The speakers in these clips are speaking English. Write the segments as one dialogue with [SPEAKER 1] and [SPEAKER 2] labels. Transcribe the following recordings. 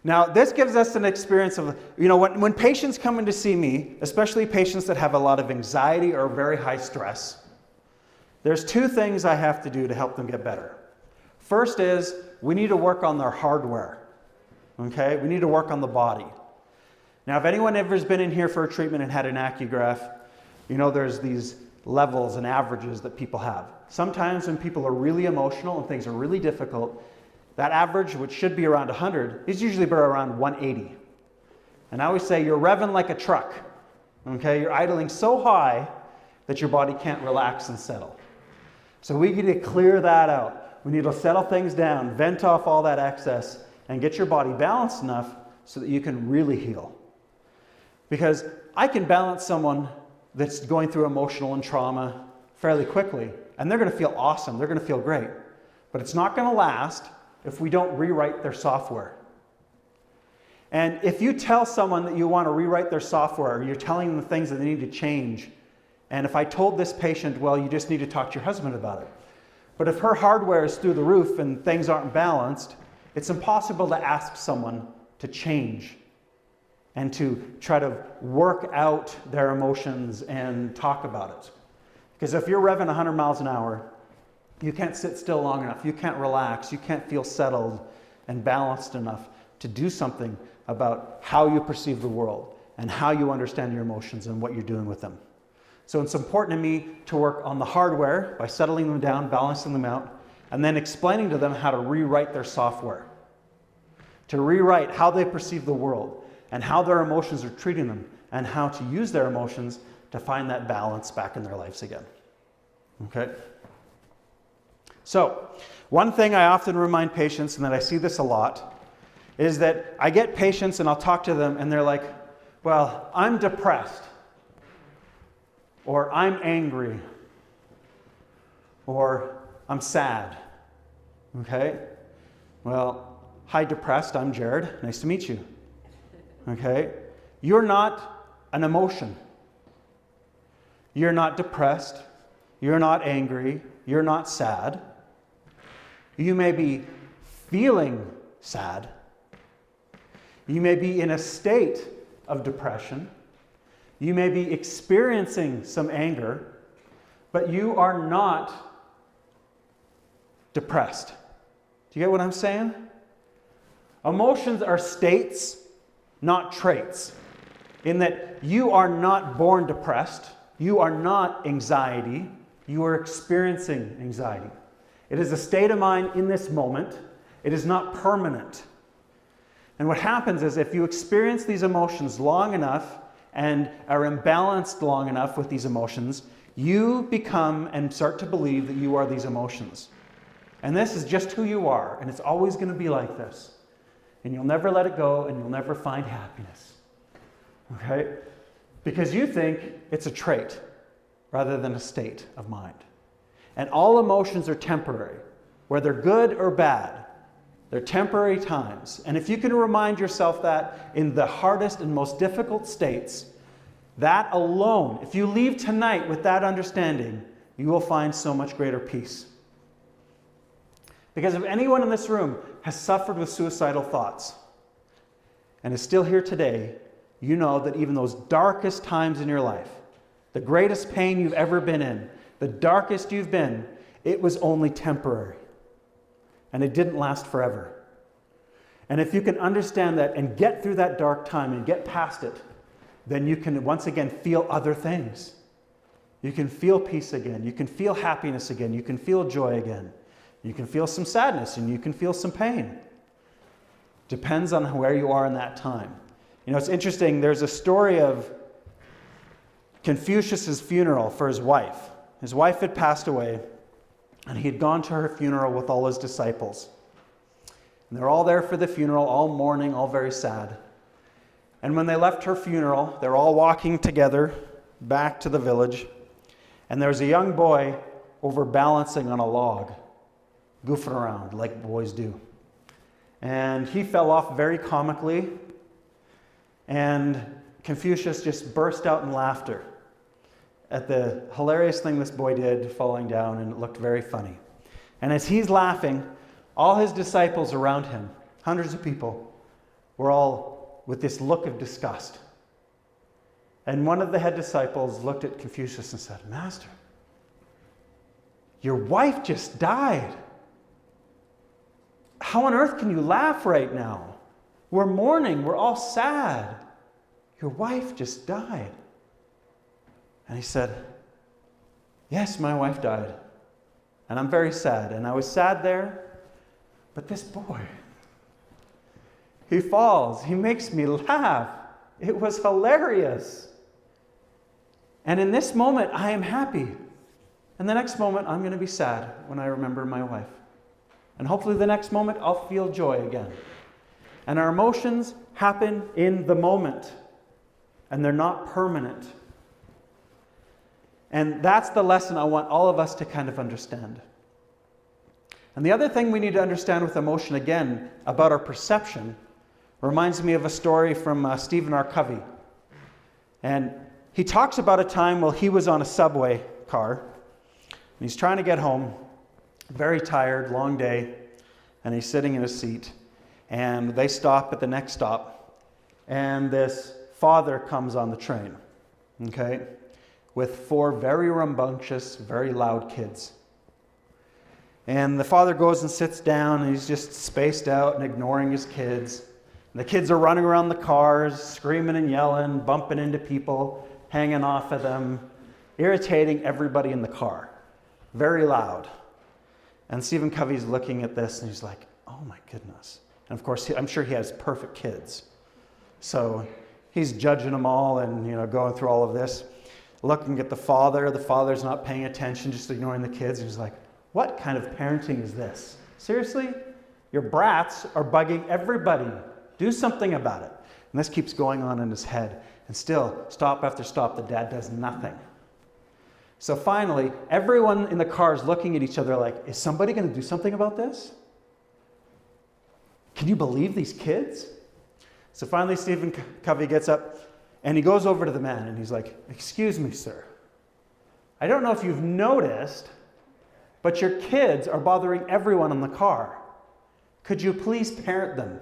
[SPEAKER 1] Now, this gives us an experience of, when patients come in to see me, especially patients that have a lot of anxiety or very high stress, there's two things I have to do to help them get better. First is, we need to work on their hardware, okay? We need to work on the body. Now, if anyone ever has been in here for a treatment and had an acograph, there's these levels and averages that people have. Sometimes when people are really emotional and things are really difficult, that average, which should be around 100, is usually around 180. And I always say you're revving like a truck, okay? You're idling so high that your body can't relax and settle. So we need to clear that out. We need to settle things down, vent off all that excess, and get your body balanced enough so that you can really heal. Because I can balance someone that's going through emotional and trauma fairly quickly, and they're going to feel awesome. They're going to feel great. But it's not going to last if we don't rewrite their software. And if you tell someone that you want to rewrite their software, you're telling them the things that they need to change. And if I told this patient, well, you just need to talk to your husband about it. But if her hardware is through the roof and things aren't balanced, it's impossible to ask someone to change and to try to work out their emotions and talk about it. Because if you're revving 100 miles an hour, you can't sit still long enough, you can't relax, you can't feel settled and balanced enough to do something about how you perceive the world and how you understand your emotions and what you're doing with them. So it's important to me to work on the hardware by settling them down, balancing them out, and then explaining to them how to rewrite their software, to rewrite how they perceive the world and how their emotions are treating them and how to use their emotions to find that balance back in their lives again. Okay? So, one thing I often remind patients, and that I see this a lot, is that I get patients and I'll talk to them and they're like, well, I'm depressed, or I'm angry, or I'm sad. Okay? Well, hi depressed, I'm Jared. Nice to meet you. Okay? You're not an emotion. You're not depressed. You're not angry. You're not sad. You may be feeling sad. You may be in a state of depression. You may be experiencing some anger, but you are not depressed. Do you get what I'm saying? Emotions are states, not traits. In that you are not born depressed. You are not anxiety. You are experiencing anxiety. It is a state of mind in this moment. It is not permanent. And what happens is if you experience these emotions long enough and are imbalanced long enough with these emotions, you become and start to believe that you are these emotions. And this is just who you are, and it's always going to be like this. And you'll never let it go, and you'll never find happiness. Okay? Because you think it's a trait rather than a state of mind. And all emotions are temporary, whether good or bad. They're temporary times. And if you can remind yourself that in the hardest and most difficult states, that alone, if you leave tonight with that understanding, you will find so much greater peace. Because if anyone in this room has suffered with suicidal thoughts and is still here today, you know that even those darkest times in your life, the greatest pain you've ever been in, the darkest you've been, it was only temporary. And it didn't last forever. And if you can understand that and get through that dark time and get past it, then you can once again feel other things. You can feel peace again. You can feel happiness again. You can feel joy again. You can feel some sadness and you can feel some pain. Depends on where you are in that time. You know, it's interesting. There's a story of Confucius's funeral for his wife. His wife had passed away, and he had gone to her funeral with all his disciples. And they're all there for the funeral, all mourning, all very sad. And when they left her funeral, they're all walking together back to the village. And there's a young boy overbalancing on a log, goofing around like boys do. And he fell off very comically. And Confucius just burst out in laughter at the hilarious thing this boy did falling down, and it looked very funny. And as he's laughing, all his disciples around him, hundreds of people, were all with this look of disgust. And one of the head disciples looked at Confucius and said, "Master, your wife just died. How on earth can you laugh right now? We're mourning, we're all sad. Your wife just died." And he said, "Yes, my wife died. And I'm very sad. And I was sad there. But this boy, he falls. He makes me laugh. It was hilarious. And in this moment, I am happy. And the next moment, I'm going to be sad when I remember my wife. And hopefully the next moment, I'll feel joy again." And our emotions happen in the moment. And they're not permanent. And that's the lesson I want all of us to kind of understand. And the other thing we need to understand with emotion, again, about our perception, reminds me of a story from Stephen R. Covey. And he talks about a time while he was on a subway car. And he's trying to get home, very tired, long day, and he's sitting in his seat. And they stop at the next stop. And this father comes on the train, okay, with 4 very rambunctious, very loud kids. And the father goes and sits down, and he's just spaced out and ignoring his kids. And the kids are running around the cars, screaming and yelling, bumping into people, hanging off of them, irritating everybody in the car. Very loud. And Stephen Covey's looking at this, and he's like, "Oh my goodness." And of course, I'm sure he has perfect kids. So he's judging them all and, going through all of this. Looking at the father. The father's not paying attention, just ignoring the kids. He's like, "What kind of parenting is this? Seriously? Your brats are bugging everybody. Do something about it." And this keeps going on in his head. And still, stop after stop, the dad does nothing. So finally, everyone in the car is looking at each other like, is somebody going to do something about this? Can you believe these kids? So finally, Stephen Covey gets up and he goes over to the man and he's like, "Excuse me, sir. I don't know if you've noticed, but your kids are bothering everyone in the car. Could you please parent them?"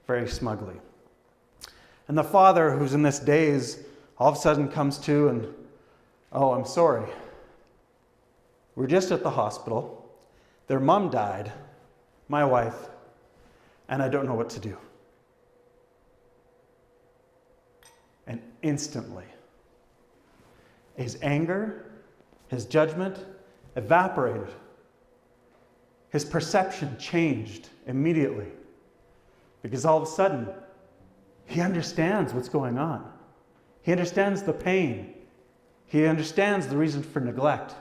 [SPEAKER 1] Very smugly. And the father, who's in this daze, all of a sudden comes to and, "Oh, I'm sorry. We're just at the hospital. Their mom died, my wife, and I don't know what to do." And instantly, his anger, his judgment evaporated. His perception changed immediately. Because all of a sudden, he understands what's going on. He understands the pain. He understands the reason for neglect.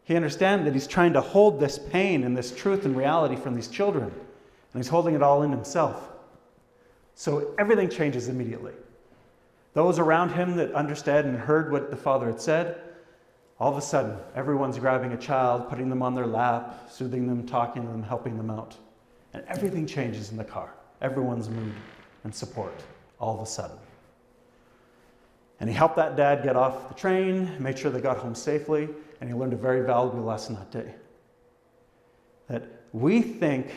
[SPEAKER 1] He understands that he's trying to hold this pain and this truth and reality from these children. And he's holding it all in himself. So everything changes immediately. Those around him that understood and heard what the father had said, all of a sudden, everyone's grabbing a child, putting them on their lap, soothing them, talking to them, helping them out. And everything changes in the car. Everyone's mood and support, all of a sudden. And he helped that dad get off the train, made sure they got home safely, and he learned a very valuable lesson that day. That we think,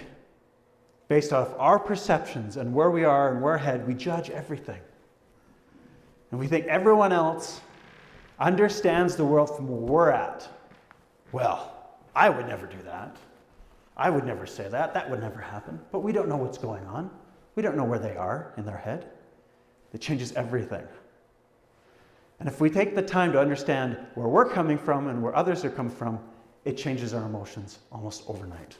[SPEAKER 1] based off our perceptions and where we are and where we're headed, we judge everything. And we think everyone else understands the world from where we're at. Well, I would never do that. I would never say that. That would never happen. But we don't know what's going on. We don't know where they are in their head. It changes everything. And if we take the time to understand where we're coming from and where others are coming from, it changes our emotions almost overnight.